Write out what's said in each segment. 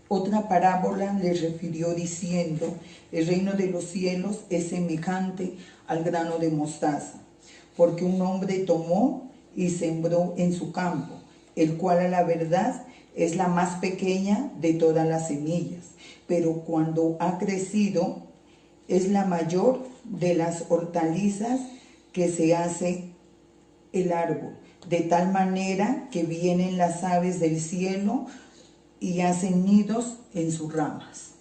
Otra parábola les refirió diciendo: el reino de los cielos es semejante al grano de mostaza, porque un hombre tomó y sembró en su campo, el cual a la verdad es la más pequeña de todas las semillas, pero cuando ha crecido es la mayor de las hortalizas que se hace el árbol, de tal manera que vienen las aves del cielo y hacen nidos en sus ramas.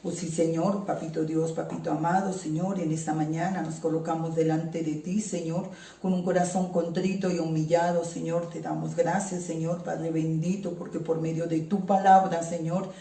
Pues sí, Señor, Papito Dios, Papito amado, Señor, en esta mañana nos colocamos delante de ti, Señor, con un corazón contrito y humillado, Señor. Te damos gracias, Señor, Padre bendito, porque por medio de tu palabra, Señor,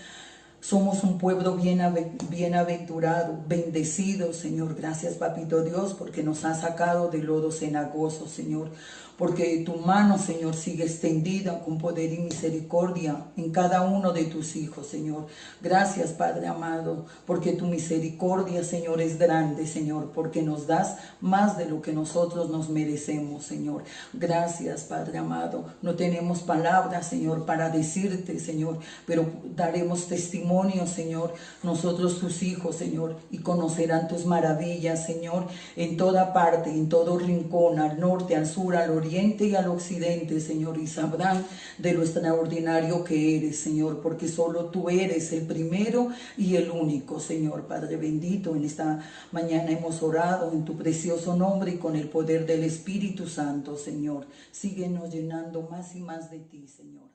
somos un pueblo bienaventurado, bendecido, Señor. Gracias, Papito Dios, porque nos has sacado del lodo cenagoso, Señor. Porque tu mano, Señor, sigue extendida con poder y misericordia en cada uno de tus hijos, Señor. Gracias, Padre amado, porque tu misericordia, Señor, es grande, Señor, porque nos das más de lo que nosotros nos merecemos, Señor. Gracias, Padre amado. No tenemos palabras, Señor, para decirte, Señor, pero daremos testimonio, Señor, nosotros tus hijos, Señor, y conocerán tus maravillas, Señor, en toda parte, en todo rincón, al norte, al sur, al oriente y al occidente, Señor, y sabrán de lo extraordinario que eres, Señor, porque solo tú eres el primero y el único, Señor. Padre bendito, en esta mañana hemos orado en tu precioso nombre y con el poder del Espíritu Santo, Señor. Síguenos llenando más y más de ti, Señor.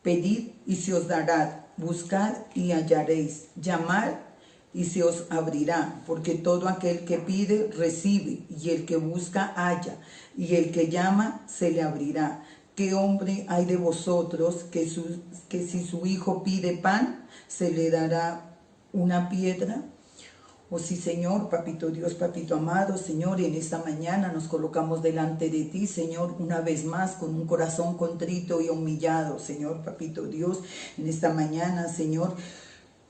Pedid y se os dará, buscad y hallaréis, llamad y se os abrirá, porque todo aquel que pide recibe, y el que busca halla, y el que llama se le abrirá. ¿Qué hombre hay de vosotros que si su hijo pide pan, se le dará una piedra? Oh sí, Señor, Papito Dios, Papito amado, Señor, en esta mañana nos colocamos delante de ti, Señor, una vez más con un corazón contrito y humillado, Señor, Papito Dios, en esta mañana, Señor.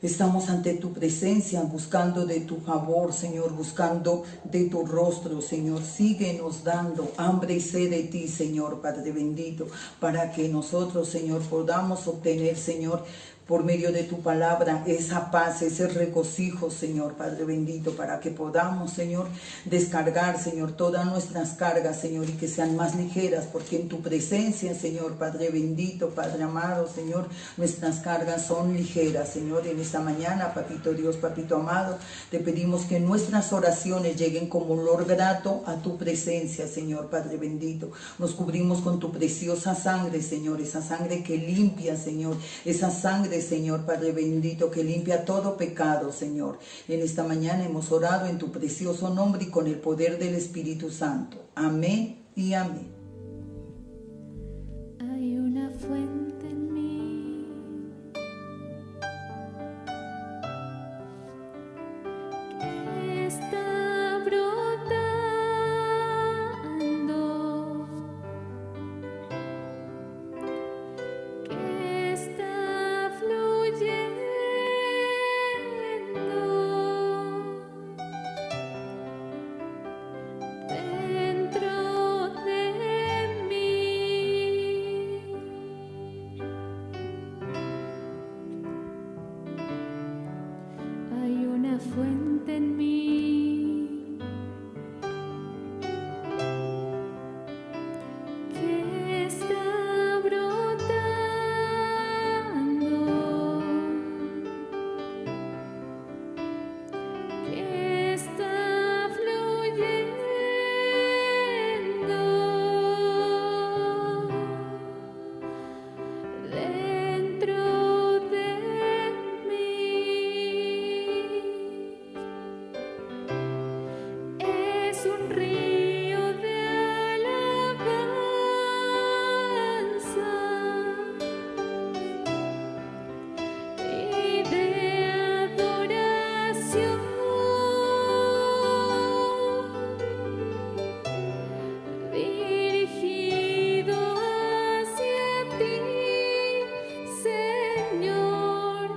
Estamos ante tu presencia, buscando de tu favor, Señor, buscando de tu rostro, Señor. Síguenos dando hambre y sed de ti, Señor, Padre bendito, para que nosotros, Señor, podamos obtener, Señor, por medio de tu palabra, esa paz, ese regocijo, Señor, Padre bendito, para que podamos, Señor, descargar, Señor, todas nuestras cargas, Señor, y que sean más ligeras, porque en tu presencia, Señor, Padre bendito, Padre amado, Señor, nuestras cargas son ligeras, Señor. En esta mañana, Papito Dios, Papito amado, te pedimos que nuestras oraciones lleguen como olor grato a tu presencia, Señor, Padre bendito. Nos cubrimos con tu preciosa sangre, Señor, esa sangre que limpia, Señor, esa sangre, Señor, Padre bendito, que limpia todo pecado, Señor. En esta mañana hemos orado en tu precioso nombre y con el poder del Espíritu Santo. Amén y amén. Hay una fuente en mí que está brotando, que está fluyendo dentro de mí. Hay una fuente en mí que está brotando, que está fluyendo dentro de mí. Es un río de alabanza y de adoración, dirigido hacia ti, Señor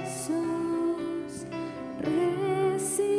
Jesús. Recíbelo.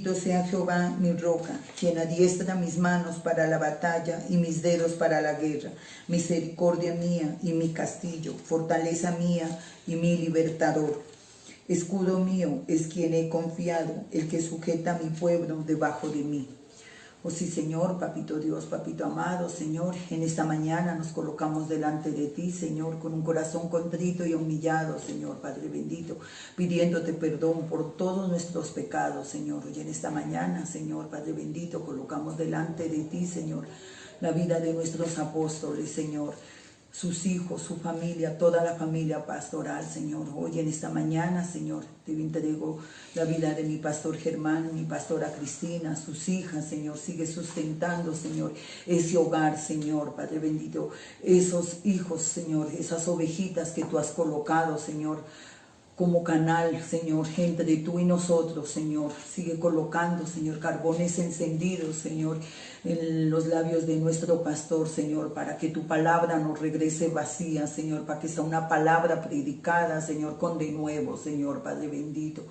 Bendito sea Jehová, mi roca, quien adiestra mis manos para la batalla y mis dedos para la guerra. Misericordia mía y mi castillo, fortaleza mía y mi libertador. Escudo mío es quien he confiado, el que sujeta a mi pueblo debajo de mí. Oh sí, Señor, Papito Dios, Papito amado, Señor, en esta mañana nos colocamos delante de ti, Señor, con un corazón contrito y humillado, Señor, Padre bendito, pidiéndote perdón por todos nuestros pecados, Señor. Hoy en esta mañana, Señor, Padre bendito, colocamos delante de ti, Señor, la vida de nuestros apóstoles, Señor, sus hijos, su familia, toda la familia pastoral, Señor. Hoy en esta mañana, Señor, te entrego la vida de mi pastor Germán, mi pastora Cristina, sus hijas, Señor. Sigue sustentando, Señor, ese hogar, Señor, Padre bendito. Esos hijos, Señor, esas ovejitas que tú has colocado, Señor, como canal, Señor, entre tú y nosotros, Señor. Sigue colocando, Señor, carbones encendidos, Señor, en los labios de nuestro pastor, Señor, para que tu palabra no regrese vacía, Señor, para que sea una palabra predicada, Señor, con denuevo, Señor, Padre bendito.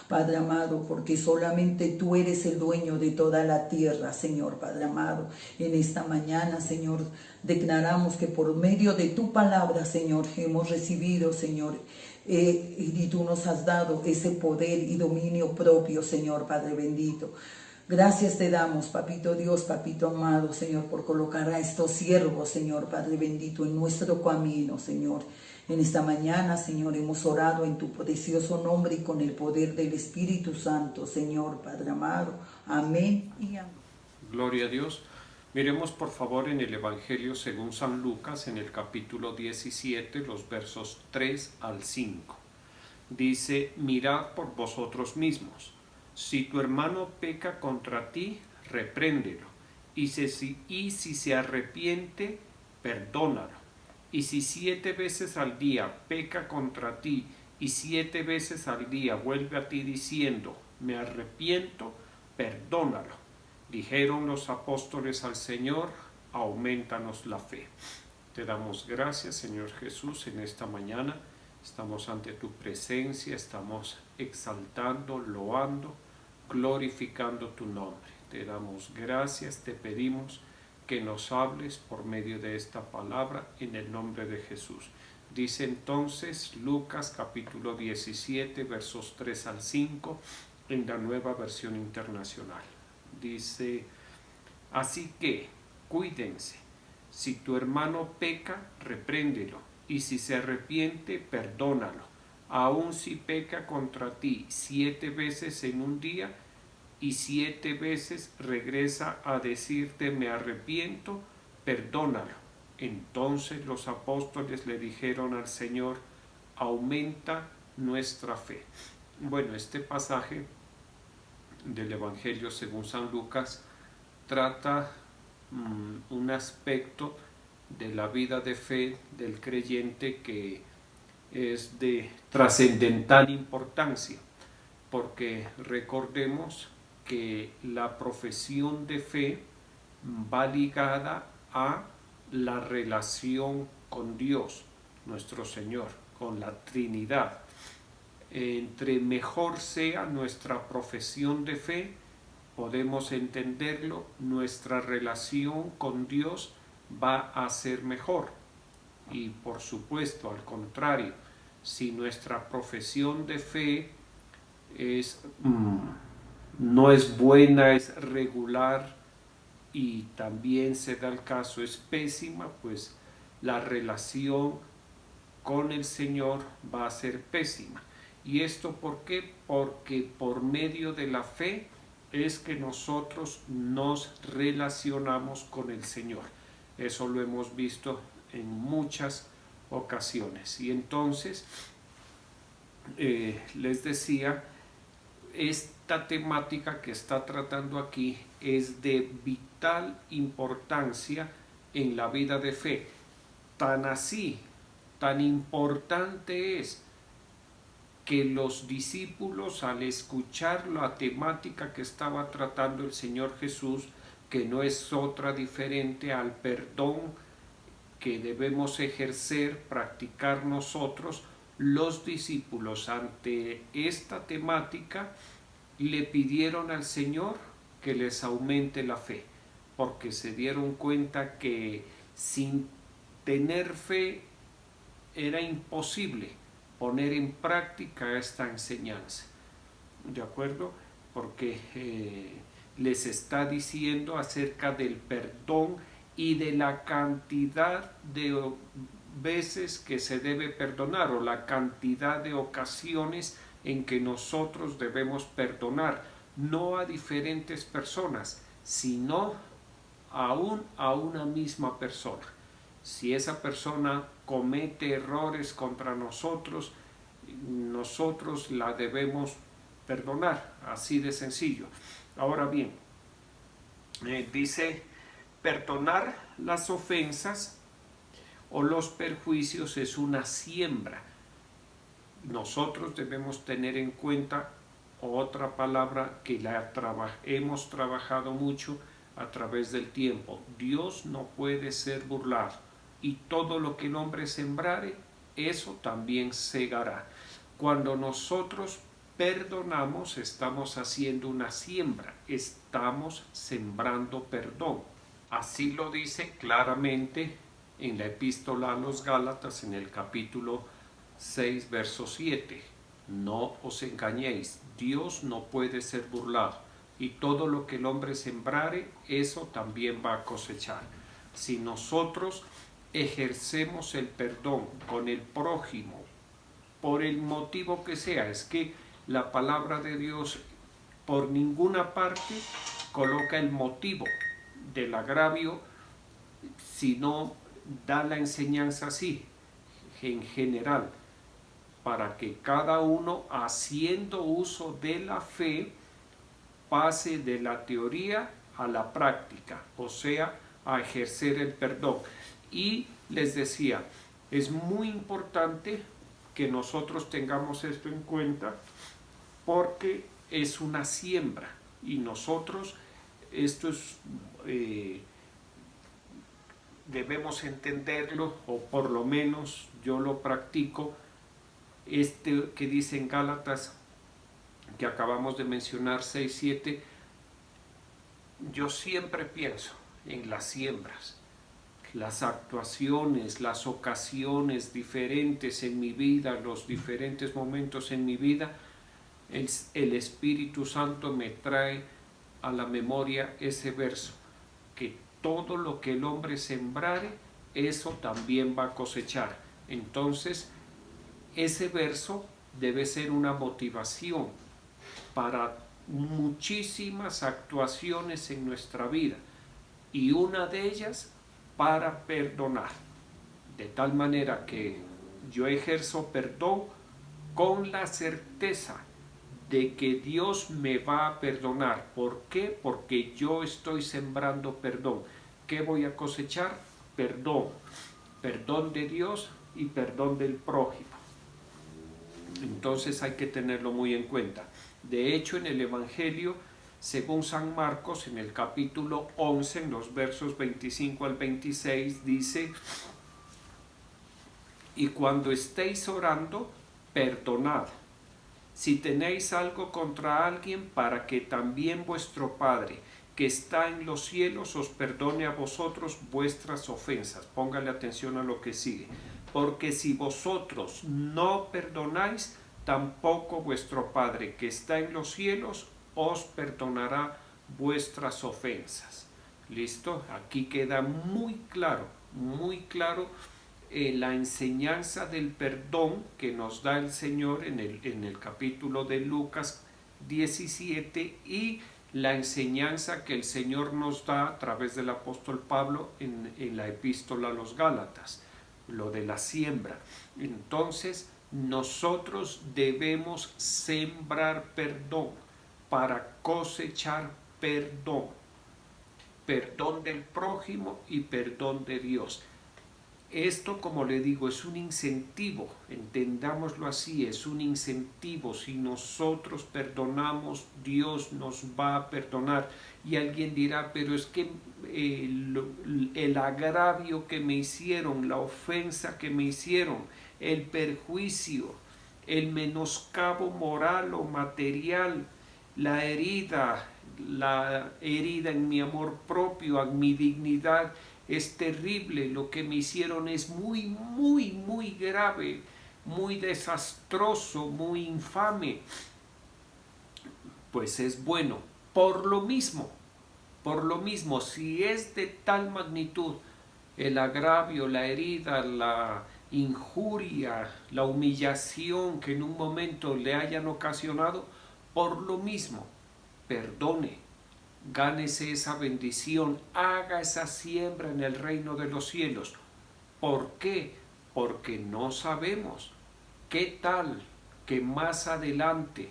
Padre amado, porque solamente tú eres el dueño de toda la tierra, Señor, Padre amado. En esta mañana, Señor, declaramos que por medio de tu palabra, Señor, hemos recibido, Señor, y tú nos has dado ese poder y dominio propio, Señor, Padre bendito. Gracias te damos, Papito Dios, Papito amado, Señor, por colocar a estos siervos, Señor, Padre bendito, en nuestro camino, Señor. En esta mañana, Señor, hemos orado en tu precioso nombre y con el poder del Espíritu Santo, Señor, Padre amado. Amén y amén. Gloria a Dios. Miremos por favor en el Evangelio según San Lucas, en el capítulo 17, los versos 3 al 5. Dice: mirad por vosotros mismos. Si tu hermano peca contra ti, repréndelo. Y si se arrepiente, perdónalo. Y si 7 veces al día peca contra ti, y 7 veces al día vuelve a ti diciendo: me arrepiento, perdónalo. Dijeron los apóstoles al Señor: aumentanos la fe. Te damos gracias, Señor Jesús, en esta mañana. Estamos ante tu presencia, estamos exaltando, loando, glorificando tu nombre. Te damos gracias, te pedimos que nos hables por medio de esta palabra en el nombre de Jesús. Dice entonces Lucas capítulo 17, versos 3 al 5, en la Nueva Versión Internacional. Dice: así que cuídense. Si tu hermano peca, repréndelo, y si se arrepiente, perdónalo. Aun si peca contra ti 7 veces en un día, y 7 veces regresa a decirte: me arrepiento, perdónalo. Entonces los apóstoles le dijeron al Señor: aumenta nuestra fe. Bueno, este pasaje del Evangelio según San Lucas trata un aspecto de la vida de fe del creyente que es de trascendental importancia, porque recordemos que la profesión de fe va ligada a la relación con Dios, nuestro Señor, con la Trinidad. Entre mejor sea nuestra profesión de fe, podemos entenderlo, nuestra relación con Dios va a ser mejor. Y por supuesto, al contrario, si nuestra profesión de fe no es buena, es regular, y también se da el caso es pésima, pues la relación con el Señor va a ser pésima. ¿Y esto por qué? Porque por medio de la fe es que nosotros nos relacionamos con el Señor. Eso lo hemos visto en muchas ocasiones. Y entonces, les decía, esta temática que está tratando aquí es de vital importancia en la vida de fe. Tan así, tan importante es que los discípulos, al escuchar la temática que estaba tratando el Señor Jesús, que no es otra diferente al perdón que debemos ejercer, practicar nosotros, los discípulos ante esta temática le pidieron al Señor que les aumente la fe, porque se dieron cuenta que sin tener fe era imposible poner en práctica esta enseñanza. ¿De acuerdo? Porque les está diciendo acerca del perdón y de la cantidad de veces que se debe perdonar, o la cantidad de ocasiones en que nosotros debemos perdonar, no a diferentes personas, sino aún a una misma persona. Si esa persona comete errores contra nosotros, nosotros la debemos perdonar, así de sencillo. Ahora bien, dice, perdonar las ofensas o los perjuicios es una siembra. Nosotros debemos tener en cuenta otra palabra que hemos trabajado mucho a través del tiempo. Dios no puede ser burlado, y todo lo que el hombre sembrare, eso también segará. Cuando nosotros perdonamos, estamos haciendo una siembra, estamos sembrando perdón. Así lo dice claramente en la epístola a los Gálatas, en el capítulo 6, verso 7. No os engañéis, Dios no puede ser burlado, y todo lo que el hombre sembrare, eso también va a cosechar. Si nosotros ejercemos el perdón con el prójimo, por el motivo que sea, es que la palabra de Dios por ninguna parte coloca el motivo del agravio, sino da la enseñanza así, en general, para que cada uno, haciendo uso de la fe, pase de la teoría a la práctica, o sea, a ejercer el perdón. Y les decía, es muy importante que nosotros tengamos esto en cuenta, porque es una siembra, y nosotros, esto es, debemos entenderlo, o por lo menos yo lo practico, que dice en Gálatas, que acabamos de mencionar, 6:7, yo siempre pienso en las siembras, las actuaciones, las ocasiones diferentes en mi vida, los diferentes momentos en mi vida. El Espíritu Santo me trae a la memoria ese verso, que todo lo que el hombre sembrare, eso también va a cosechar. Entonces, ese verso debe ser una motivación para muchísimas actuaciones en nuestra vida, y una de ellas para perdonar, de tal manera que yo ejerzo perdón con la certeza de que Dios me va a perdonar. ¿Por qué? Porque yo estoy sembrando perdón. ¿Qué voy a cosechar? Perdón. Perdón de Dios y perdón del prójimo. Entonces hay que tenerlo muy en cuenta. De hecho, en el Evangelio, según San Marcos, en el capítulo 11, en los versos 25 al 26, dice, y cuando estéis orando, perdonad, si tenéis algo contra alguien, para que también vuestro Padre, que está en los cielos, os perdone a vosotros vuestras ofensas. Póngale atención a lo que sigue. Porque si vosotros no perdonáis, tampoco vuestro Padre, que está en los cielos, os perdonará vuestras ofensas. ¿Listo? Aquí queda muy claro la enseñanza del perdón que nos da el Señor en el capítulo de Lucas 17, y la enseñanza que el Señor nos da a través del apóstol Pablo en la epístola a los Gálatas, lo de la siembra. Entonces, nosotros debemos sembrar perdón para cosechar perdón. Perdón del prójimo y perdón de Dios. Esto, como le digo, es un incentivo, entendámoslo así, es un incentivo. Si nosotros perdonamos, Dios nos va a perdonar. Y alguien dirá, pero es que el agravio que me hicieron, la ofensa que me hicieron, el perjuicio, el menoscabo moral o material, la herida en mi amor propio, en mi dignidad, es terrible, lo que me hicieron es muy, muy, muy grave, muy desastroso, muy infame. Pues es bueno, por lo mismo, si es de tal magnitud el agravio, la herida, la injuria, la humillación que en un momento le hayan ocasionado, por lo mismo, perdone, gánese esa bendición, haga esa siembra en el reino de los cielos. ¿Por qué? Porque no sabemos qué tal que más adelante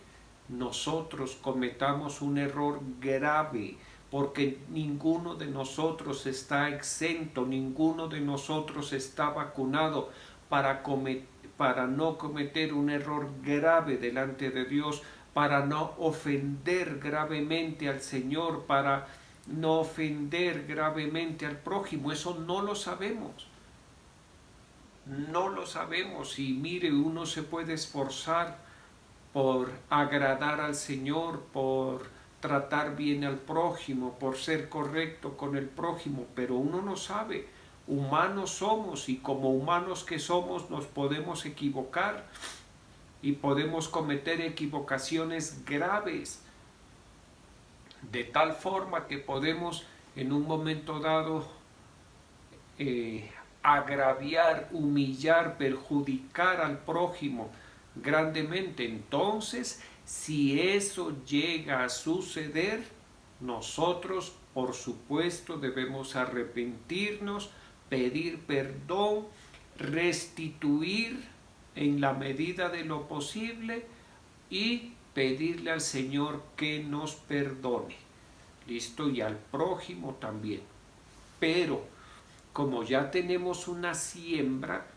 nosotros cometamos un error grave, porque ninguno de nosotros está exento, ninguno de nosotros está vacunado para no cometer un error grave delante de Dios, para no ofender gravemente al Señor, para no ofender gravemente al prójimo. Eso no lo sabemos. No lo sabemos. Y mire, uno se puede esforzar por agradar al Señor, por tratar bien al prójimo, por ser correcto con el prójimo, pero uno no sabe. Humanos somos, y como humanos que somos nos podemos equivocar y podemos cometer equivocaciones graves, de tal forma que podemos en un momento dado agraviar, humillar, perjudicar al prójimo grandemente. Entonces, si eso llega a suceder, nosotros por supuesto debemos arrepentirnos, pedir perdón, restituir en la medida de lo posible y pedirle al Señor que nos perdone. ¿Listo? Y al prójimo también. Pero como ya tenemos una siembra,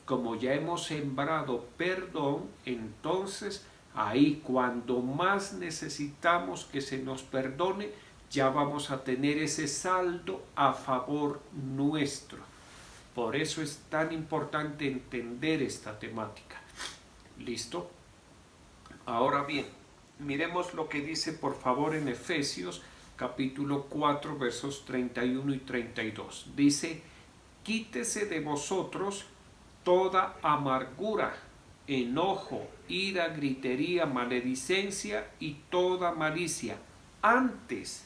como ya hemos sembrado perdón, entonces ahí cuando más necesitamos que se nos perdone, ya vamos a tener ese saldo a favor nuestro. Por eso es tan importante entender esta temática. ¿Listo? Ahora bien, miremos lo que dice por favor en Efesios capítulo 4 versos 31 y 32. Dice: quítese de vosotros toda amargura, enojo, ira, gritería, maledicencia y toda malicia. Antes,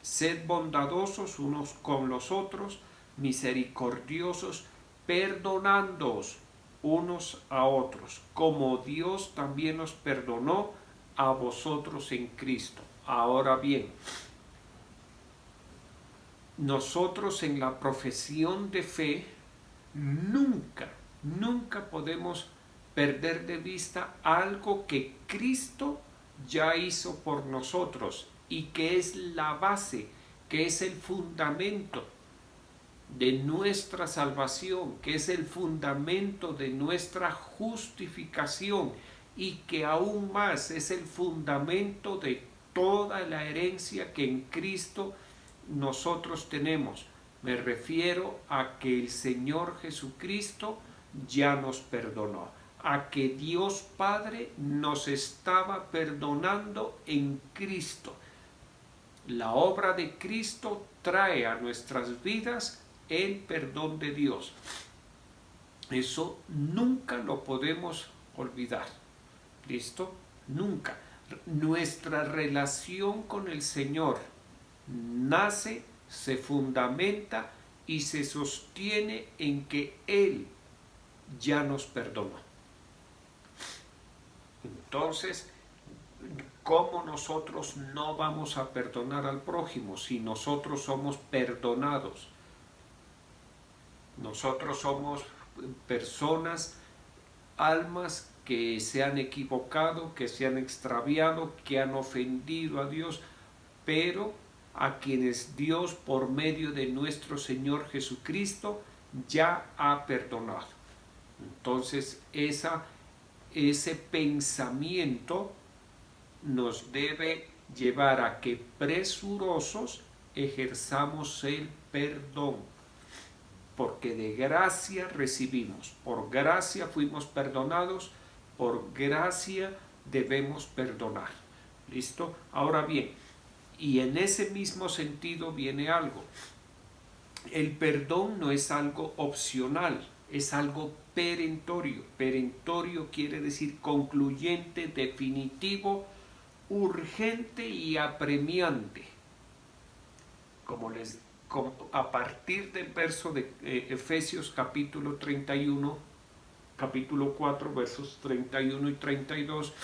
sed bondadosos unos con los otros, misericordiosos, perdonándoos unos a otros, como Dios también os perdonó a vosotros en Cristo. Ahora bien, nosotros en la profesión de fe nunca podemos perder de vista algo que Cristo ya hizo por nosotros y que es la base, que es el fundamento de nuestra salvación, que es el fundamento de nuestra justificación y que aún más es el fundamento de toda la herencia que en Cristo nosotros tenemos. Me refiero a que el Señor Jesucristo ya nos perdonó, a que Dios Padre nos estaba perdonando en Cristo. La obra de Cristo trae a nuestras vidas el perdón de Dios. Eso nunca lo podemos olvidar. ¿Listo? Nunca. Nuestra relación con el Señor nace, se fundamenta y se sostiene en que Él ya nos perdonó. Entonces, ¿cómo nosotros no vamos a perdonar al prójimo si nosotros somos perdonados? Nosotros somos personas, almas que se han equivocado, que se han extraviado, que han ofendido a Dios, pero a quienes Dios por medio de nuestro Señor Jesucristo ya ha perdonado. Entonces ese pensamiento nos debe llevar a que presurosos ejerzamos el perdón, porque de gracia recibimos, por gracia fuimos perdonados, por gracia debemos perdonar. ¿Listo? Ahora bien, y en ese mismo sentido viene algo. El perdón no es algo opcional, es algo perentorio. Perentorio quiere decir concluyente, definitivo, urgente y apremiante. A partir del verso de Efesios capítulo 31, capítulo 4, versos 31 y 32,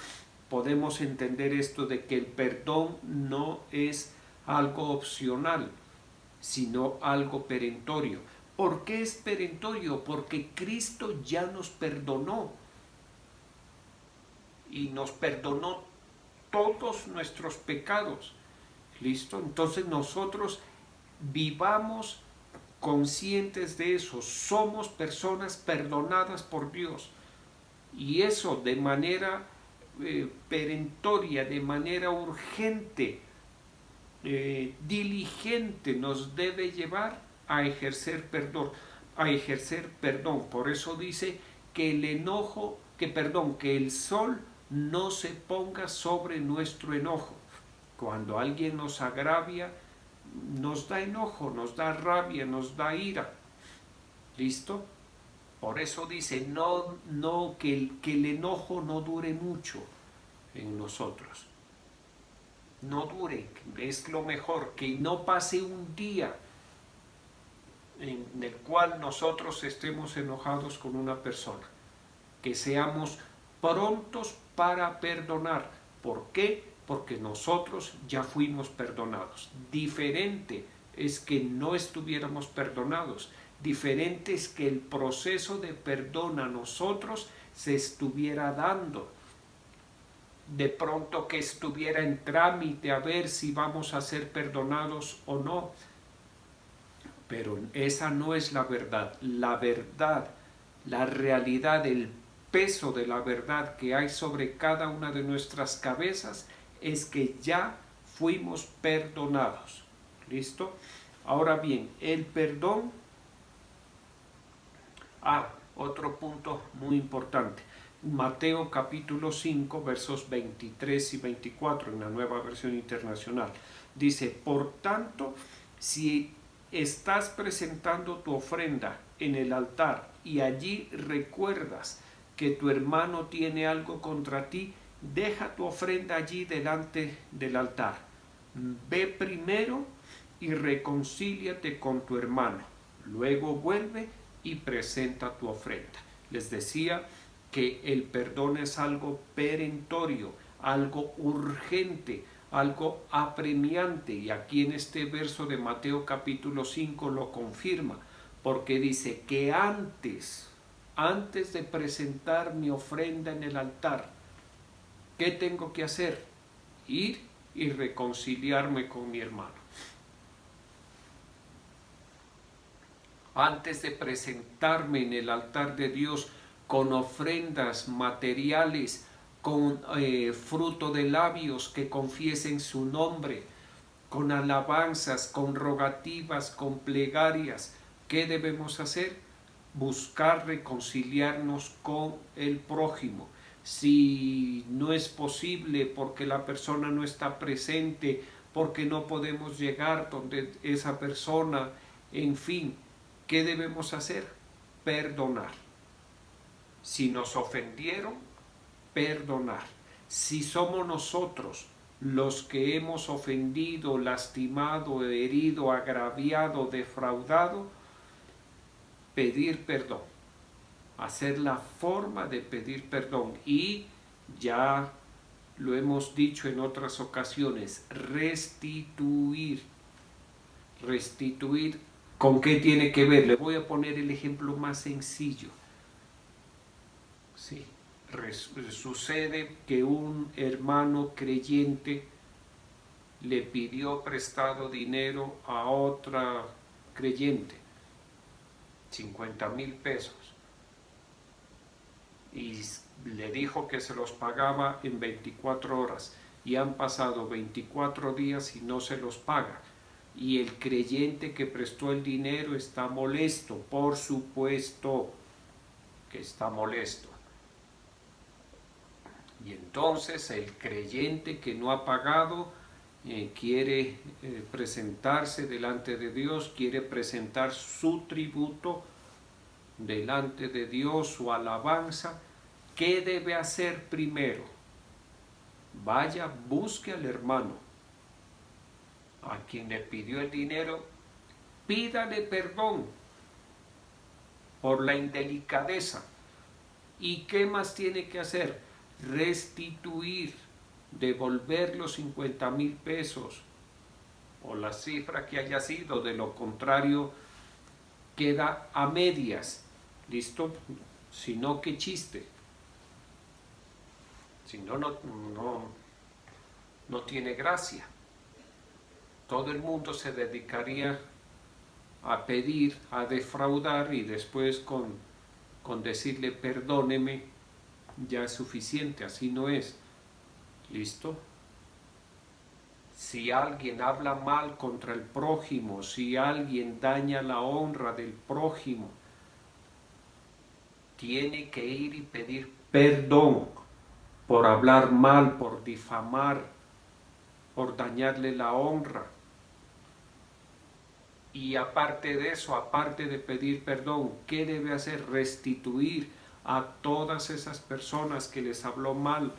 podemos entender esto de que el perdón no es algo opcional, sino algo perentorio. ¿Por qué es perentorio? Porque Cristo ya nos perdonó y nos perdonó todos nuestros pecados. ¿Listo? Entonces nosotros vivamos conscientes de eso. Somos personas perdonadas por Dios. Y eso de manera perentoria, de manera urgente, diligente, nos debe llevar a ejercer perdón. Por eso dice que que el sol no se ponga sobre nuestro enojo. Cuando alguien nos agravia, nos da enojo, nos da rabia, nos da ira. ¿Listo? Por eso dice que el enojo no dure mucho en nosotros. No dure, es lo mejor, que no pase un día en el cual nosotros estemos enojados con una persona. Que seamos prontos para perdonar. ¿Por qué? Porque nosotros ya fuimos perdonados. Diferente es que no estuviéramos perdonados. Diferente es que el proceso de perdón a nosotros se estuviera dando. De pronto que estuviera en trámite a ver si vamos a ser perdonados o no. Pero esa no es la verdad. La verdad, la realidad, el peso de la verdad que hay sobre cada una de nuestras cabezas es que ya fuimos perdonados. ¿Listo? Ahora bien, el perdón. Otro punto muy importante. Mateo capítulo 5 versos 23 y 24 en la Nueva Versión Internacional. Dice, por tanto, si estás presentando tu ofrenda en el altar y allí recuerdas que tu hermano tiene algo contra ti, deja tu ofrenda allí delante del altar. Ve primero y reconcíliate con tu hermano. Luego vuelve y presenta tu ofrenda. Les decía que el perdón es algo perentorio, algo urgente, algo apremiante, y aquí en este verso de Mateo capítulo 5 lo confirma, porque dice que antes de presentar mi ofrenda en el altar, ¿qué tengo que hacer? Ir y reconciliarme con mi hermano. Antes de presentarme en el altar de Dios con ofrendas materiales, con fruto de labios que confiesen su nombre, con alabanzas, con rogativas, con plegarias, ¿qué debemos hacer? Buscar reconciliarnos con el prójimo. Si no es posible porque la persona no está presente, porque no podemos llegar donde esa persona, en fin, ¿qué debemos hacer? Perdonar. Si nos ofendieron, perdonar. Si somos nosotros los que hemos ofendido, lastimado, herido, agraviado, defraudado, pedir perdón. Hacer la forma de pedir perdón. Y ya lo hemos dicho en otras ocasiones, restituir. Restituir, ¿con qué tiene que ver? Le voy a poner el ejemplo más sencillo. Sí, sucede que un hermano creyente le pidió prestado dinero a otra creyente, 50,000 pesos, y le dijo que se los pagaba en 24 horas, y han pasado 24 días y no se los paga. Y el creyente que prestó el dinero está molesto, por supuesto que está molesto. Y entonces el creyente que no ha pagado quiere presentarse delante de Dios, quiere presentar su tributo delante de Dios, su alabanza. ¿Qué debe hacer primero? Vaya, busque al hermano a quien le pidió el dinero, pídale perdón por la indelicadeza. ¿Y qué más tiene que hacer? Restituir, devolver los 50,000 pesos o la cifra que haya sido. De lo contrario, queda a medias. ¿Listo? Si no, qué chiste. Si no, no tiene gracia. Todo el mundo se dedicaría a pedir, a defraudar, y después con decirle perdóneme ya es suficiente. Así no es. ¿Listo? Si alguien habla mal contra el prójimo, si alguien daña la honra del prójimo, tiene que ir y pedir perdón por hablar mal, por difamar, por dañarle la honra. Y aparte de eso, aparte de pedir perdón, ¿qué debe hacer? Restituir a todas esas personas que les habló mal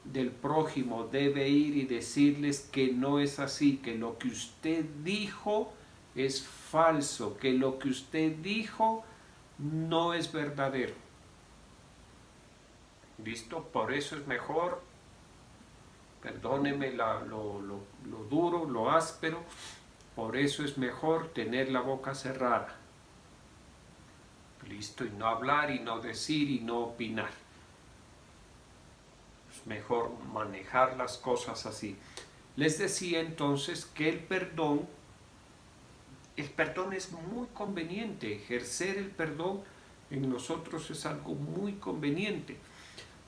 del prójimo. Debe ir y decirles que no es así, que lo que usted dijo es falso, que lo que usted dijo no es verdadero. ¿Listo? Por eso es mejor, perdóneme lo duro, lo áspero, por eso es mejor tener la boca cerrada. ¿Listo? Y no hablar, y no decir, y no opinar. Es mejor manejar las cosas así. Les decía entonces que el perdón es muy conveniente. Ejercer el perdón en nosotros es algo muy conveniente.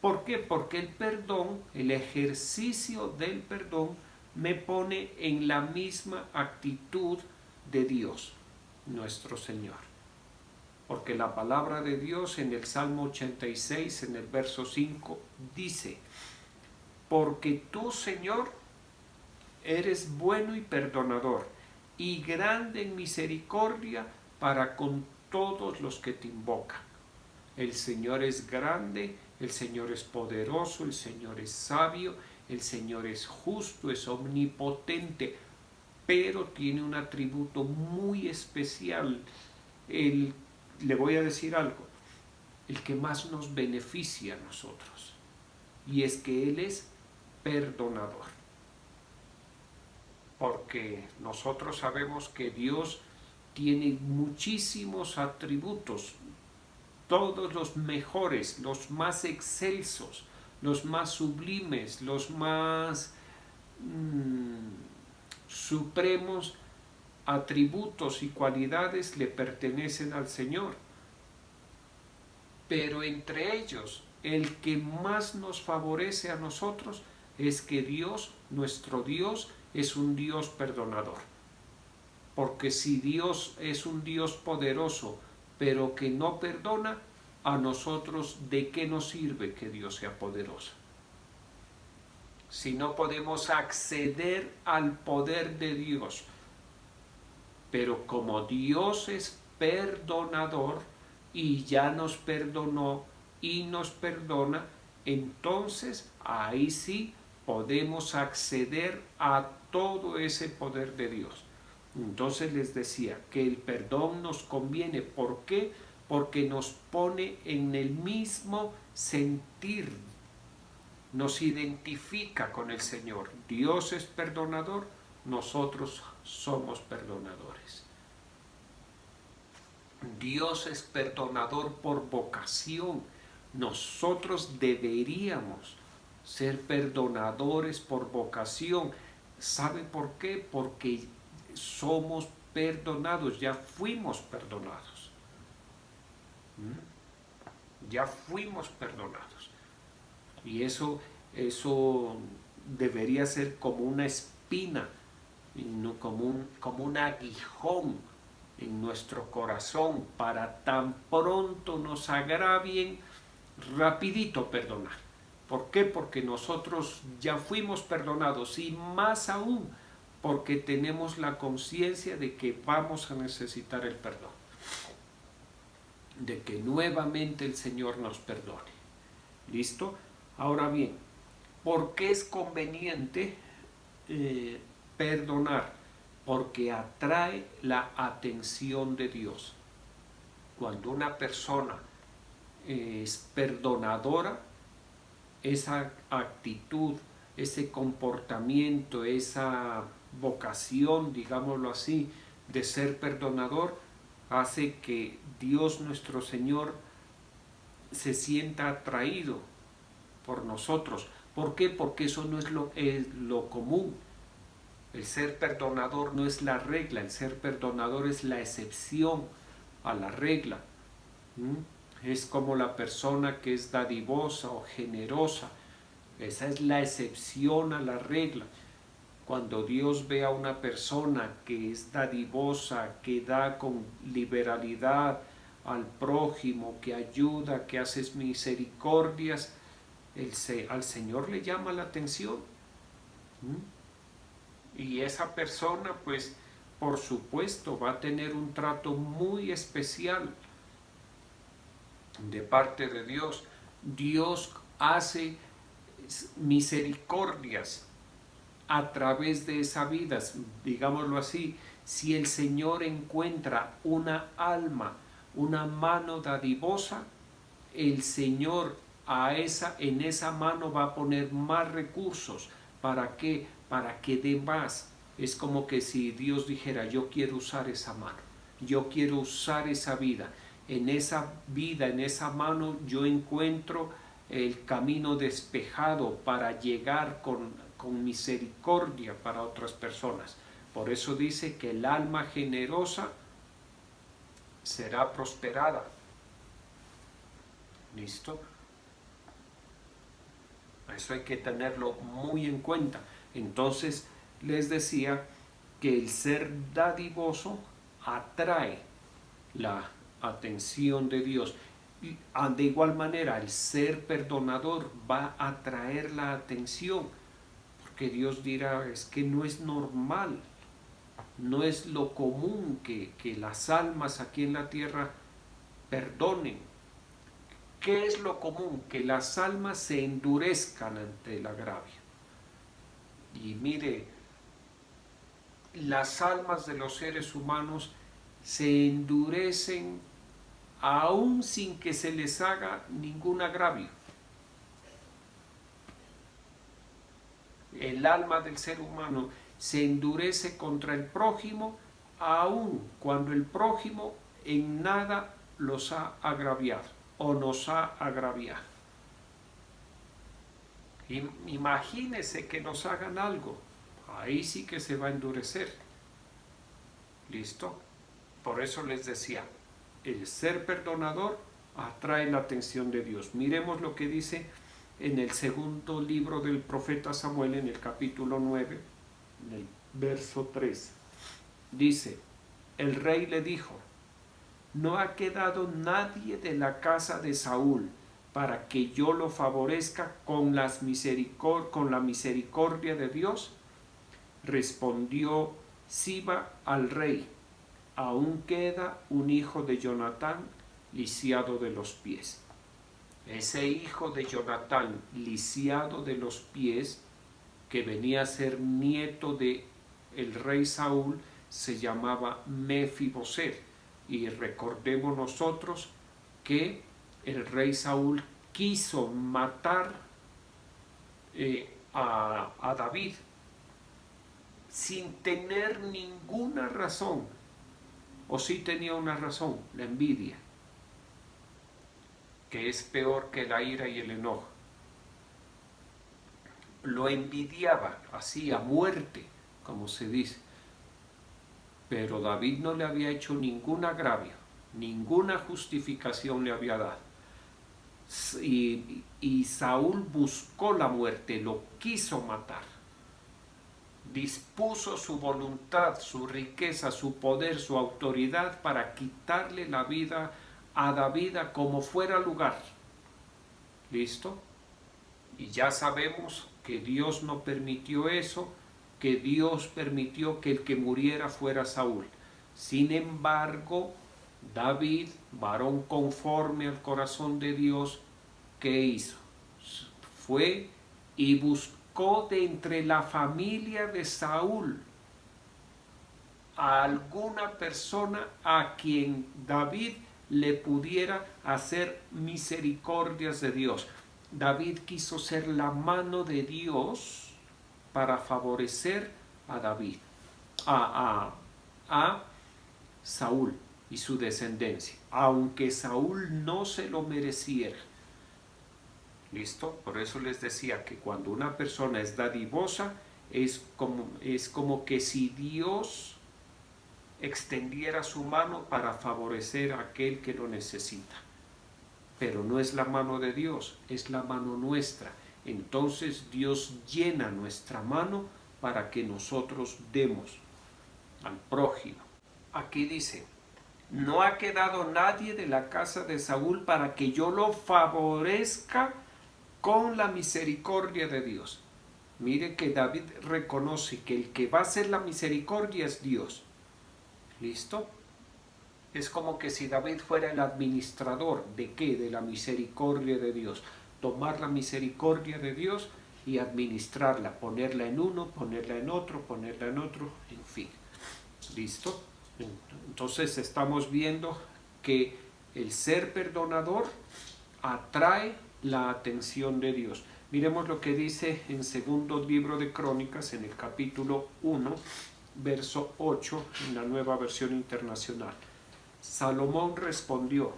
¿Por qué? Porque el perdón, el ejercicio del perdón, me pone en la misma actitud de Dios, nuestro Señor. Porque la palabra de Dios en el Salmo 86, en el verso 5, dice: porque tú, Señor, eres bueno y perdonador, y grande en misericordia para con todos los que te invocan. El Señor es grande, el Señor es poderoso, el Señor es sabio, el Señor es justo, es omnipotente, pero tiene un atributo muy especial. Le voy a decir algo, el que más nos beneficia a nosotros, y es que Él es perdonador. Porque nosotros sabemos que Dios tiene muchísimos atributos, todos los mejores, los más excelsos, los más sublimes, los más supremos atributos y cualidades le pertenecen al Señor. Pero entre ellos, el que más nos favorece a nosotros es que Dios, nuestro Dios, es un Dios perdonador. Porque si Dios es un Dios poderoso, pero que no perdona, a nosotros ¿de qué nos sirve que Dios sea poderoso? Si no podemos acceder al poder de Dios. Pero como Dios es perdonador y ya nos perdonó y nos perdona, entonces ahí sí podemos acceder a todo ese poder de Dios. Entonces les decía que el perdón nos conviene. ¿Por qué? Porque nos pone en el mismo sentir, nos identifica con el Señor. Dios es perdonador, nosotros somos perdonadores. Dios es perdonador por vocación. Nosotros deberíamos ser perdonadores por vocación. ¿Sabe por qué? Porque somos perdonados, ya fuimos perdonados. Ya fuimos perdonados. Y eso debería ser como una espina, como un aguijón en nuestro corazón, para tan pronto nos agravien, rapidito perdonar. ¿Por qué? Porque nosotros ya fuimos perdonados y más aún porque tenemos la conciencia de que vamos a necesitar el perdón, de que nuevamente el Señor nos perdone. ¿Listo? Ahora bien, ¿por qué es conveniente perdonar? Porque atrae la atención de Dios. Cuando una persona es perdonadora, esa actitud, ese comportamiento, esa vocación, digámoslo así, de ser perdonador, hace que Dios nuestro Señor se sienta atraído por nosotros. ¿Por qué? Porque eso no es lo común. El ser perdonador no es la regla, el ser perdonador es la excepción a la regla. Es como la persona que es dadivosa o generosa. Esa es la excepción a la regla. Cuando Dios ve a una persona que es dadivosa, que da con liberalidad al prójimo, que ayuda, que hace misericordias, al Señor le llama la atención. Y esa persona, pues, por supuesto, va a tener un trato muy especial de parte de Dios. Dios hace misericordias a través de esa vida, digámoslo así. Si el Señor encuentra una alma, una mano dadivosa, el Señor en esa mano va a poner más recursos. ¿Para qué? Para que dé más. Es como que si Dios dijera, yo quiero usar esa mano, yo quiero usar esa vida. En esa vida, en esa mano, yo encuentro el camino despejado para llegar con misericordia para otras personas. Por eso dice que el alma generosa será prosperada. ¿Listo? Eso hay que tenerlo muy en cuenta. Entonces, les decía que el ser dadivoso atrae la atención de Dios. Y de igual manera, el ser perdonador va a atraer la atención, porque Dios dirá, es que no es normal, no es lo común que las almas aquí en la tierra perdonen. ¿Qué es lo común? Que las almas se endurezcan ante el agravio. Y mire, las almas de los seres humanos se endurecen aún sin que se les haga ningún agravio. El alma del ser humano se endurece contra el prójimo aún cuando el prójimo en nada los ha agraviado o nos ha agraviado. Imagínese que nos hagan algo, ahí sí que se va a endurecer. ¿Listo? Por eso les decía, el ser perdonador atrae la atención de Dios. Miremos lo que dice en el segundo libro del profeta Samuel, en el capítulo 9, en el verso 3. Dice, el rey le dijo, no ha quedado nadie de la casa de Saúl para que yo lo favorezca con la misericordia de Dios. Respondió Siba al rey, aún queda un hijo de Jonatán lisiado de los pies. Ese hijo de Jonatán lisiado de los pies, que venía a ser nieto de el rey Saúl, se llamaba Mefiboset. Y recordemos nosotros que el rey Saúl quiso matar a David sin tener ninguna razón, o sí tenía una razón, la envidia, que es peor que la ira y el enojo. Lo envidiaba así a muerte, como se dice. Pero David no le había hecho ningún agravio, ninguna justificación le había dado. Y Saúl buscó la muerte, lo quiso matar. Dispuso su voluntad, su riqueza, su poder, su autoridad para quitarle la vida a David como fuera lugar. ¿Listo? Y ya sabemos que Dios no permitió eso, que Dios permitió que el que muriera fuera Saúl. Sin embargo, David, varón conforme al corazón de Dios, ¿qué hizo? Fue y buscó de entre la familia de Saúl a alguna persona a quien David le pudiera hacer misericordias de Dios. David quiso ser la mano de Dios para favorecer a David, a Saúl y su descendencia, aunque Saúl no se lo mereciera. ¿Listo? Por eso les decía que cuando una persona es dadivosa, es como que si Dios extendiera su mano para favorecer a aquel que lo necesita. Pero no es la mano de Dios, es la mano nuestra. Entonces Dios llena nuestra mano para que nosotros demos al prójimo. Aquí dice, no ha quedado nadie de la casa de Saúl para que yo lo favorezca con la misericordia de Dios. Mire que David reconoce que el que va a hacer la misericordia es Dios. ¿Listo? Es como que si David fuera el administrador ¿de qué? De la misericordia de Dios. Tomar la misericordia de Dios y administrarla, ponerla en uno, ponerla en otro, en fin. ¿Listo? Entonces estamos viendo que el ser perdonador atrae la atención de Dios. Miremos lo que dice en segundo libro de Crónicas, en el capítulo 1, verso 8, en la Nueva Versión Internacional. Salomón respondió,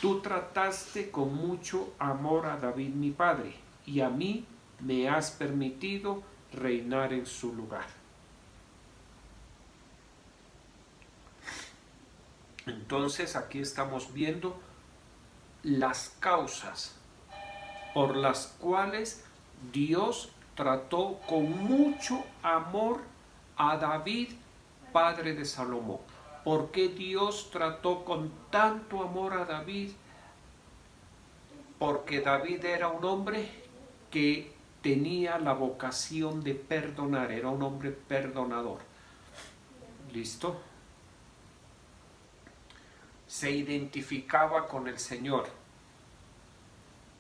tú trataste con mucho amor a David mi padre, y a mí me has permitido reinar en su lugar. Entonces aquí estamos viendo las causas por las cuales Dios trató con mucho amor a David, padre de Salomón. ¿Por qué Dios trató con tanto amor a David? Porque David era un hombre que tenía la vocación de perdonar, era un hombre perdonador. ¿Listo? Se identificaba con el Señor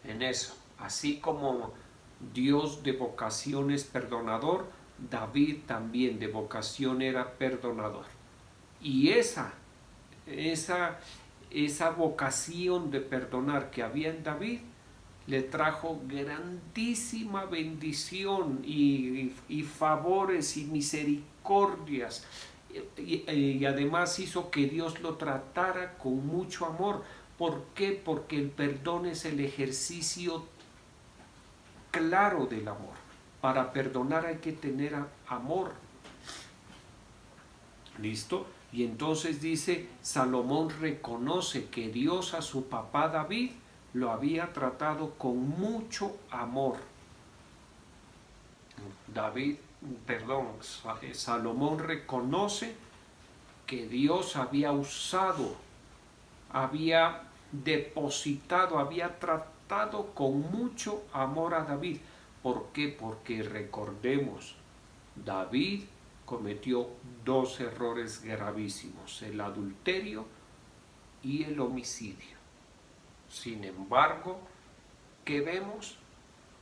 en eso. Así como Dios de vocación es perdonador, David también de vocación era perdonador. Y esa vocación de perdonar que había en David le trajo grandísima bendición y favores y misericordias. Y además hizo que Dios lo tratara con mucho amor. ¿Por qué? Porque el perdón es el ejercicio claro del amor. Para perdonar hay que tener amor. ¿Listo? Y entonces dice, Salomón reconoce que Dios a su papá David lo había tratado con mucho amor. Salomón reconoce que Dios había usado, había depositado, había tratado con mucho amor a David. ¿Por qué? Porque recordemos, David cometió dos errores gravísimos, el adulterio y el homicidio. Sin embargo, ¿qué vemos?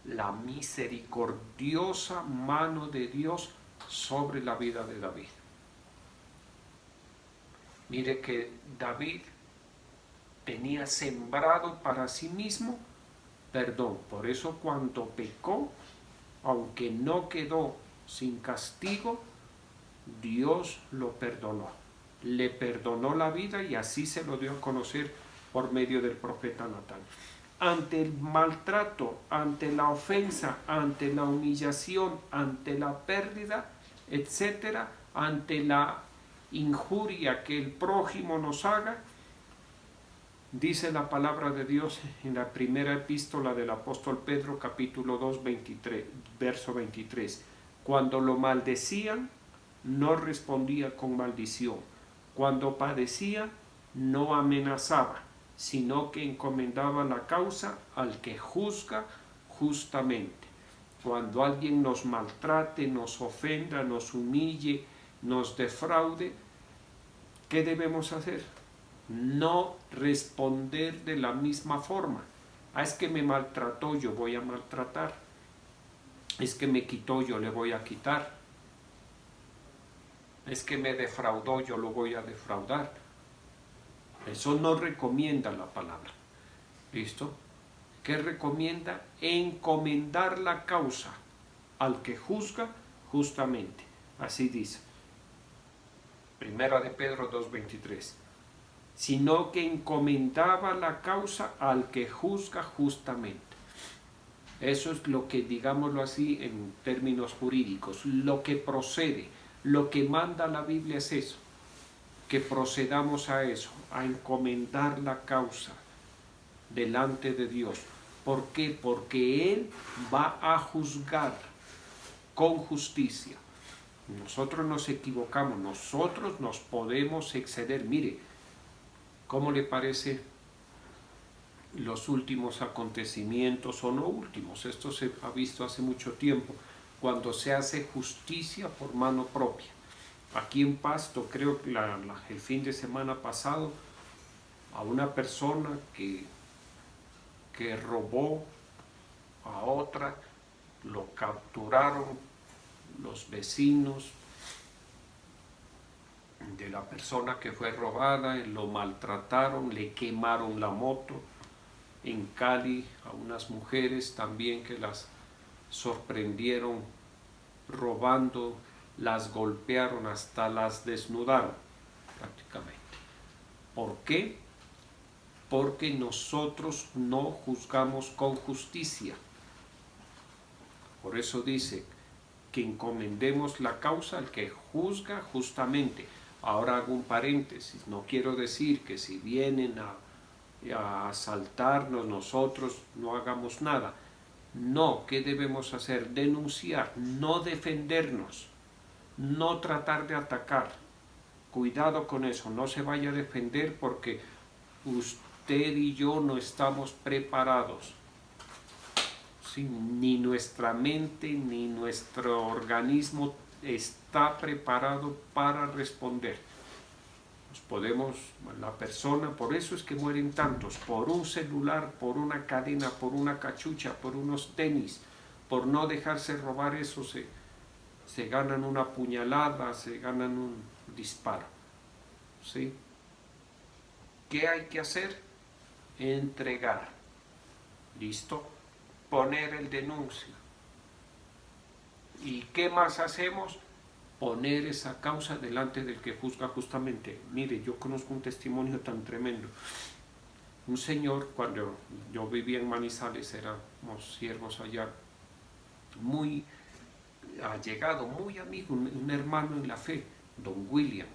La misericordiosa mano de Dios sobre la vida de David. Mire que David tenía sembrado para sí mismo perdón. Por eso cuando pecó, aunque no quedó sin castigo, Dios lo perdonó. Le perdonó la vida y así se lo dio a conocer por medio del profeta Natán. Ante el maltrato, ante la ofensa, ante la humillación, ante la pérdida, etcétera, ante la injuria que el prójimo nos haga, dice la palabra de Dios en la primera epístola del apóstol Pedro, capítulo 2, verso 23. Cuando lo maldecían, no respondía con maldición. Cuando padecía, no amenazaba, sino que encomendaba la causa al que juzga justamente. Cuando alguien nos maltrate, nos ofenda, nos humille, nos defraude, ¿qué debemos hacer? No responder de la misma forma. Es que me maltrató, yo voy a maltratar. Es que me quitó, yo le voy a quitar. Es que me defraudó, yo lo voy a defraudar. Eso no recomienda la palabra. ¿Listo? ¿Qué recomienda? Encomendar la causa al que juzga justamente. Así dice. Primera de Pedro 2:23. Sino que encomendaba la causa al que juzga justamente. Eso es lo que, digámoslo así, en términos jurídicos, lo que procede, lo que manda la Biblia es eso, que procedamos a eso, a encomendar la causa delante de Dios. ¿Por qué? Porque Él va a juzgar con justicia. Nosotros nos equivocamos, nosotros nos podemos exceder. Mire, ¿cómo le parece los últimos acontecimientos, o no últimos? Esto se ha visto hace mucho tiempo, cuando se hace justicia por mano propia. Aquí en Pasto, creo que el fin de semana pasado, a una persona que robó a otra, lo capturaron los vecinos de la persona que fue robada, lo maltrataron, le quemaron la moto. En Cali a unas mujeres también que las sorprendieron robando, las golpearon, hasta las desnudaron prácticamente. ¿Por qué? Porque nosotros no juzgamos con justicia. Por eso dice que encomendemos la causa al que juzga justamente. Ahora hago un paréntesis, no quiero decir que si vienen a asaltarnos nosotros no hagamos nada. No, ¿qué debemos hacer? Denunciar, no defendernos, no tratar de atacar. Cuidado con eso, no se vaya a defender porque usted y yo no estamos preparados. ¿Sí? Ni nuestra mente ni nuestro organismo está preparado para responder. La persona, por eso es que mueren tantos, por un celular, por una cadena, por una cachucha, por unos tenis, por no dejarse robar eso, se ganan una puñalada, se ganan un disparo. ¿Sí? ¿Qué hay que hacer? Entregar. ¿Listo? Poner el denuncio. ¿Y qué más hacemos? Poner esa causa delante del que juzga justamente. Mire, yo conozco un testimonio tan tremendo. Un señor, cuando yo vivía en Manizales, éramos siervos allá, muy allegado, muy amigo, un hermano en la fe, don William.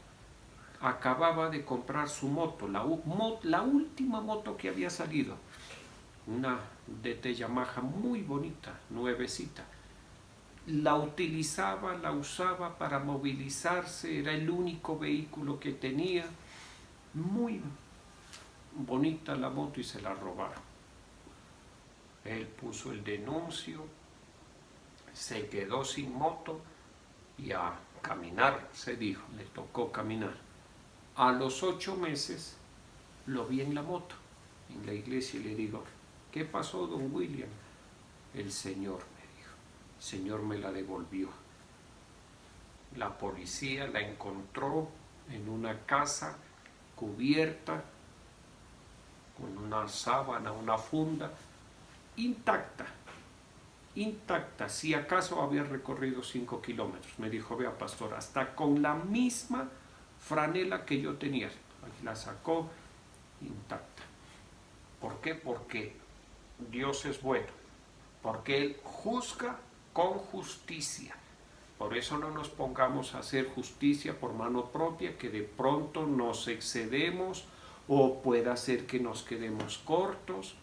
Acababa de comprar su moto, la última moto que había salido, una DT Yamaha muy bonita, nuevecita. La utilizaba, la usaba para movilizarse, era el único vehículo que tenía, muy bonita la moto, y se la robaron. Él puso el denuncio, se quedó sin moto y a caminar, se dijo, le tocó caminar. A los 8 meses lo vi en la moto, en la iglesia, y le digo, ¿qué pasó, don William? El Señor. El Señor me la devolvió. La policía la encontró en una casa cubierta con una sábana, una funda, intacta, si acaso había recorrido 5 kilómetros. Me dijo, vea pastor, hasta con la misma franela que yo tenía, la sacó intacta. ¿Por qué? Porque Dios es bueno, porque Él juzga con justicia. Por eso no nos pongamos a hacer justicia por mano propia, que de pronto nos excedemos o pueda ser que nos quedemos cortos,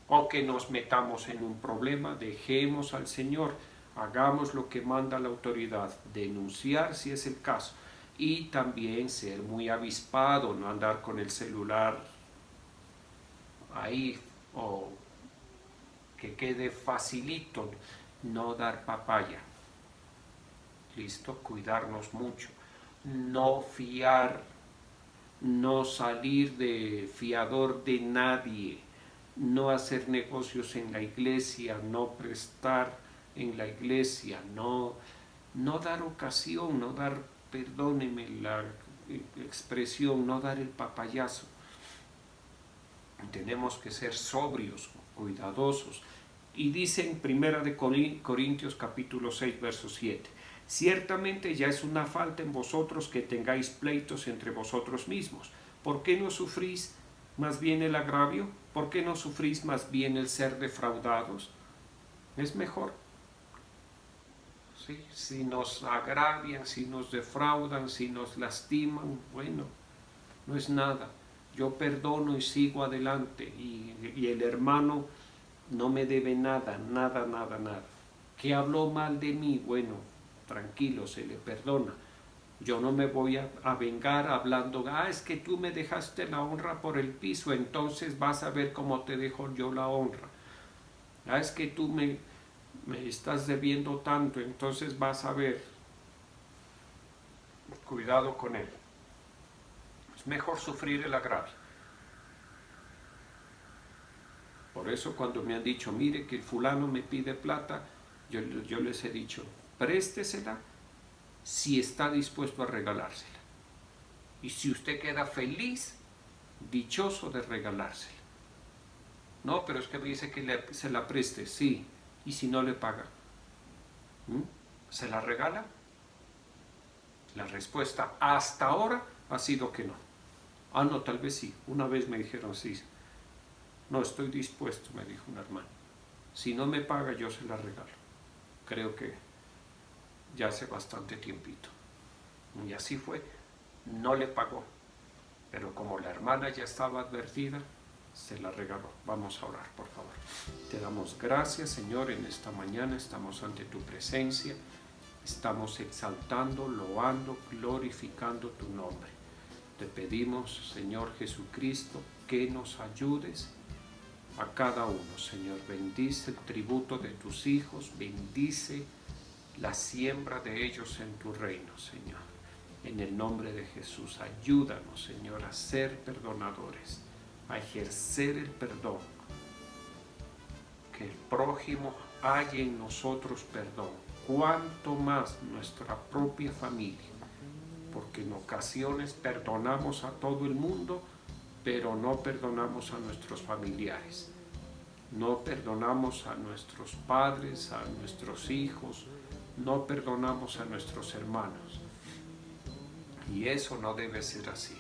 o que nos metamos en un problema. Dejemos al Señor, hagamos lo que manda la autoridad, denunciar si es el caso, y también ser muy avispado, no andar con el celular ahí o que quede facilito no dar papaya. Listo, cuidarnos mucho, no fiar, no salir de fiador de nadie, no hacer negocios en la iglesia, no prestar en la iglesia, no dar ocasión, no dar, perdónenme la expresión, no dar el papayazo. Tenemos que ser sobrios, cuidadosos. Y dice en 1 Corintios capítulo 6, verso 7, ciertamente ya es una falta en vosotros que tengáis pleitos entre vosotros mismos. ¿Por qué no sufrís más bien el agravio? ¿Por qué no sufrís más bien el ser defraudados? Es mejor. ¿Sí? Si nos agravian, si nos defraudan, si nos lastiman, bueno, no es nada. Yo perdono y sigo adelante, y el hermano no me debe nada. ¿Que habló mal de mí? Bueno, tranquilo, se le perdona. Yo no me voy a vengar hablando, es que tú me dejaste la honra por el piso, entonces vas a ver cómo te dejo yo la honra. Es que tú me estás debiendo tanto, entonces vas a ver. Cuidado con él. Es mejor sufrir el agravio. Por eso cuando me han dicho, mire que el fulano me pide plata, yo les he dicho, préstesela si está dispuesto a regalársela. Y si usted queda feliz, dichoso de regalársela. No, pero es que me dice que se la preste, sí. ¿Y si no le paga? ¿Se la regala? La respuesta hasta ahora ha sido que no. No, tal vez sí. Una vez me dijeron sí. No, estoy dispuesto, me dijo un hermano. Si no me paga, yo se la regalo. Creo que ya hace bastante tiempito. Y así fue. No le pagó. Pero como la hermana ya estaba advertida, se la regaló. Vamos a orar, por favor. Te damos gracias, Señor, en esta mañana estamos ante tu presencia. Estamos exaltando, loando, glorificando tu nombre. Te pedimos, Señor Jesucristo, que nos ayudes a cada uno, Señor. Bendice el tributo de tus hijos, bendice la siembra de ellos en tu reino, Señor. En el nombre de Jesús, ayúdanos, Señor, a ser perdonadores, a ejercer el perdón. Que el prójimo haya en nosotros perdón, cuanto más nuestra propia familia, porque en ocasiones perdonamos a todo el mundo, pero no perdonamos a nuestros familiares, no perdonamos a nuestros padres, a nuestros hijos, no perdonamos a nuestros hermanos. Y eso no debe ser así.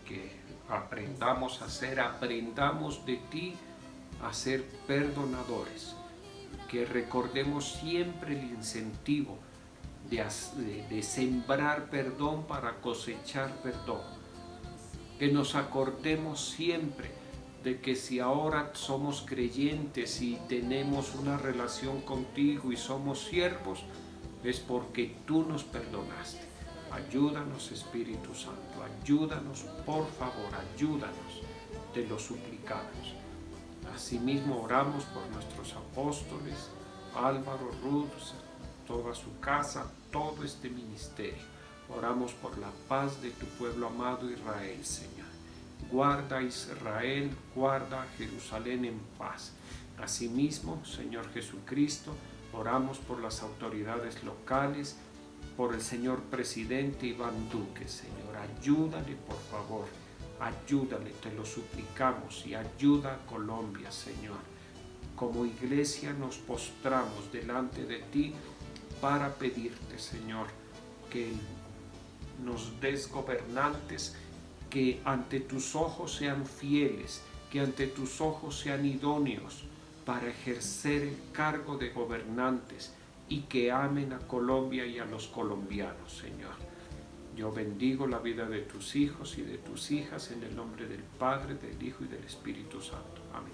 Que aprendamos de ti a ser perdonadores. Que recordemos siempre el incentivo de sembrar perdón para cosechar perdón. Que nos acordemos siempre de que si ahora somos creyentes y tenemos una relación contigo y somos siervos, es porque tú nos perdonaste. Ayúdanos, Espíritu Santo, ayúdanos, por favor, ayúdanos, te lo suplicamos. Asimismo oramos por nuestros apóstoles, Álvaro, Ruth, toda su casa, todo este ministerio. Oramos por la paz de tu pueblo amado Israel, Señor. Guarda a Israel, guarda a Jerusalén en paz. Asimismo, Señor Jesucristo, oramos por las autoridades locales, por el señor presidente Iván Duque, Señor. Ayúdale, por favor, ayúdale, te lo suplicamos, y ayuda a Colombia, Señor. Como iglesia nos postramos delante de ti para pedirte, Señor, que nos des gobernantes que ante tus ojos sean fieles, que ante tus ojos sean idóneos para ejercer el cargo de gobernantes y que amen a Colombia y a los colombianos, Señor. Yo bendigo la vida de tus hijos y de tus hijas en el nombre del Padre, del Hijo y del Espíritu Santo. Amén.